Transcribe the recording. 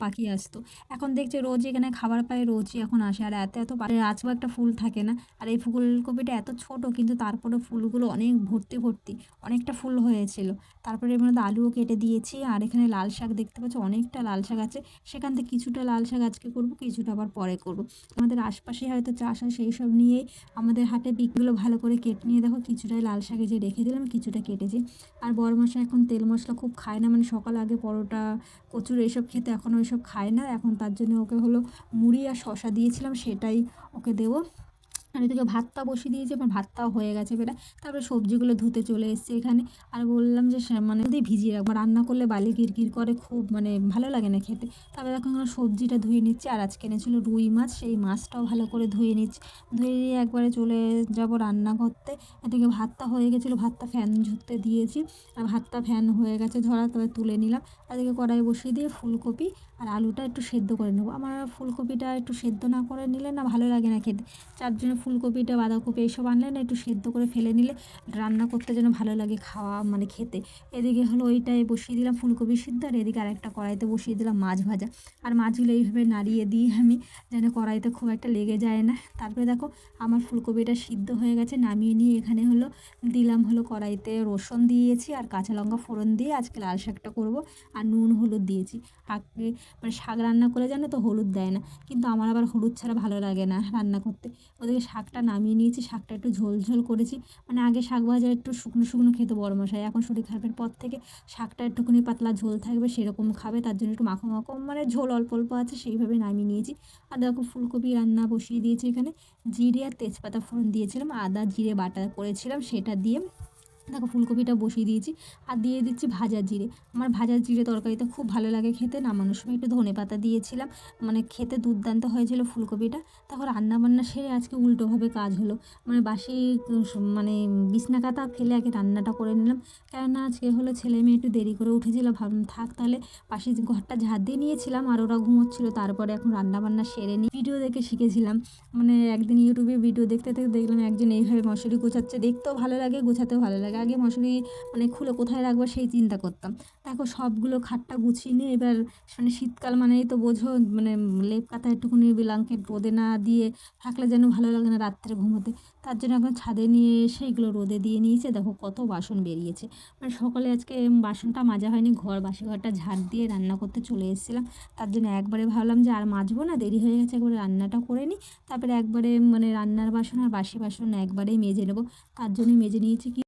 পাখি আসতো। এখন দেখছি রোজ এখানে খাবার পায়, রোজই এখন আসে। আর এত গাছেও একটা ফুল থাকে না। আর এই ফুলকপিটা এত ছোট, কিন্তু তারপরে ফুলগুলো অনেক ভর্তি ভর্তি, অনেকটা ফুল হয়েছিল। তারপরে এর মধ্যে আলুও কেটে দিয়েছি। আর এখানে লাল শাক দেখতে পাচ্ছি, অনেকটা লাল শাক আছে। সেখান থেকে কিছুটা লাল শাক আজকে করবো, কিছুটা আবার পরে করবো। আমাদের আশপাশে হয়তো চাষ হয়, সেই সব নিয়েই আমাদের হাটে বিকগুলো ভালো করে কেটে নিয়ে দেখো কিছুটাই লাল শাকে যে রেখে দিলাম, কিছুটা কেটেছি। আর বড় মশা এখন তেল মশলা খুব খায় না, মানে সকাল আগে পরোটা কচুর এইসব খেতে, এখন ওইসব খায় না। এখন তার জন্য ওকে হলো মুড়ি আর শশা দিয়েছিলাম, সেটাই ওকে দেবো। আর এদিকে ভাতটা বসিয়ে দিয়েছি, আমার ভাতটাও হয়ে গেছে প্রায়। তারপরে সবজিগুলো ধুতে চলে এসেছি এখানে। আর বললাম যে মানে যদি ভিজিয়ে রাখবো, রান্না করলে বালি কিরকির করে, খুব মানে ভালো লাগে না খেতে। তারপরে এখন সবজিটা ধুয়ে নিচ্ছি। আর আজকে এনেছিল রুই মাছ, সেই মাছটাও ভালো করে ধুয়ে নিচ্ছি। ধুয়ে নিয়ে একবারে চলে যাব রান্না করতে। এদিকে ভাতটা হয়ে গেছিলো, ভাতটা ফ্যান ঝরতে দিয়েছি। আর ভাতটা ফ্যান হয়ে গেছে ধরা, তবে তুলে নিলাম। এদিকে কড়াই বসিয়ে দিয়ে ফুলকপি আর আলুটা একটু সেদ্ধ করে নেবো। আমার ফুলকপিটা একটু সেদ্ধ না করে নিলে না ভালো লাগে না খেতে। যার জন্য ফুলকপিটা, বাঁধাকপি এইসব আনলে না একটু সেদ্ধ করে ফেলে নিলে রান্না করতে যেন ভালো লাগে খাওয়া, মানে খেতে। এদিকে হলো ওইটাই বসিয়ে দিলাম ফুলকপি সিদ্ধ। আর এদিকে আরেকটা কড়াইতে বসিয়ে দিলাম মাছ ভাজা। আর মাছগুলো এইভাবে নাড়িয়ে দিই আমি, যেন কড়াইতে খুব একটা লেগে যায় না। তারপরে দেখো আমার ফুলকপিটা সিদ্ধ হয়ে গেছে, নামিয়ে নিয়ে এখানে হলো দিলাম হলো কড়াইতে রসুন দিয়েছি আর কাঁচা লঙ্কা ফোড়ন দিয়ে আজকে লাল শাকটা করব। আর নুন হলুদ দিয়েছি। আগে মানে শাক রান্না করে জানো তো হলুদ দেয় না, কিন্তু আমার আবার হলুদ ছাড়া ভালো লাগে না রান্না করতে। ওদিকে শাকটা নামিয়ে নিয়েছি, শাকটা একটু ঝোল ঝোল করেছি। মানে আগে শাক ভাজা একটু শুকনো শুকনো খেতে বড় মশাই, এখন শরীর খারাপের পর থেকে শাকটা একটুখানি পাতলা ঝোল থাকবে সেরকম খাবে, তার জন্য একটু মাখো মাখো মানে ঝোল অল্প অল্প আছে সেইভাবে নামিয়ে নিয়েছি। আর দেখো ফুলকপি রান্না বসিয়ে দিয়েছি এখানে। জিরে আর তেজপাতা ফোড়ন দিয়েছিলাম, আদা জিরে বাটা করেছিলাম সেটা দিয়ে দেখো ফুলকপিটা বসিয়ে দিয়েছি। আর দিয়ে দিচ্ছি ভাজা জিরে। আমার ভাজা জিরে তরকারিটা খুব ভালো লাগে খেতে। নামানোর সময় একটু ধনেপাতা দিয়েছিলাম, মানে খেতে দুর্দান্ত হয়েছিল ফুলকপিটা। তখন রান্নাবান্না সেরে আজকে উল্টোভাবে কাজ হলো, মানে বাসি মানে বিছনা কাঁথা ফেলে আগে রান্নাটা করে নিলাম। কেননা আজকে হলো ছেলে মেয়ে একটু দেরি করে উঠেছিল, ভাবলাম থাক তাহলে পাশে ঘরটা ঝাড় দিয়ে নিয়েছিলাম আর ওরা ঘুমোচ্ছিল। তারপরে এখন রান্নাবান্না সেরে নিই, ভিডিও দেখে শিখেছিলাম। মানে একদিন ইউটিউবে ভিডিও দেখতে দেখতে দেখলাম একজন এইভাবে মশারি গোছাচ্ছে, দেখতেও ভালো লাগে গোছাতেও ভালো লাগে। আগে মশারি মানে খুলে কোথায় রাখবো সেই চিন্তা করতাম। দেখো সবগুলো খাটটা গুছিয়ে নিয়ে এবার, মানে শীতকাল মানেই তো বোঝো, মানে লেপ কাঁথা একটুখানি ব্ল্যাঙ্কেট রোদে না দিয়ে থাকলে যেন ভালো লাগে না রাত্রে ঘুমোতে। তার জন্য এখন ছাদে নিয়ে এসে এগুলো রোদে দিয়ে নিয়েছে। দেখো কত বাসন বেরিয়েছে, মানে সকালে আজকে বাসনটা মাজা হয়নি, বাসি ঘরটা ঝাড় দিয়ে রান্না করতে চলে এসেছিলাম। তার জন্য একবারে ভাবলাম যে আর মাজবো না, দেরি হয়ে গেছে, একবারে রান্নাটা করে নিই। তারপরে একবারে মানে রান্নার বাসন আর বাসি বাসন একবারেই মেজে নেবো। তার জন্যই মেজে নিয়েছি। কি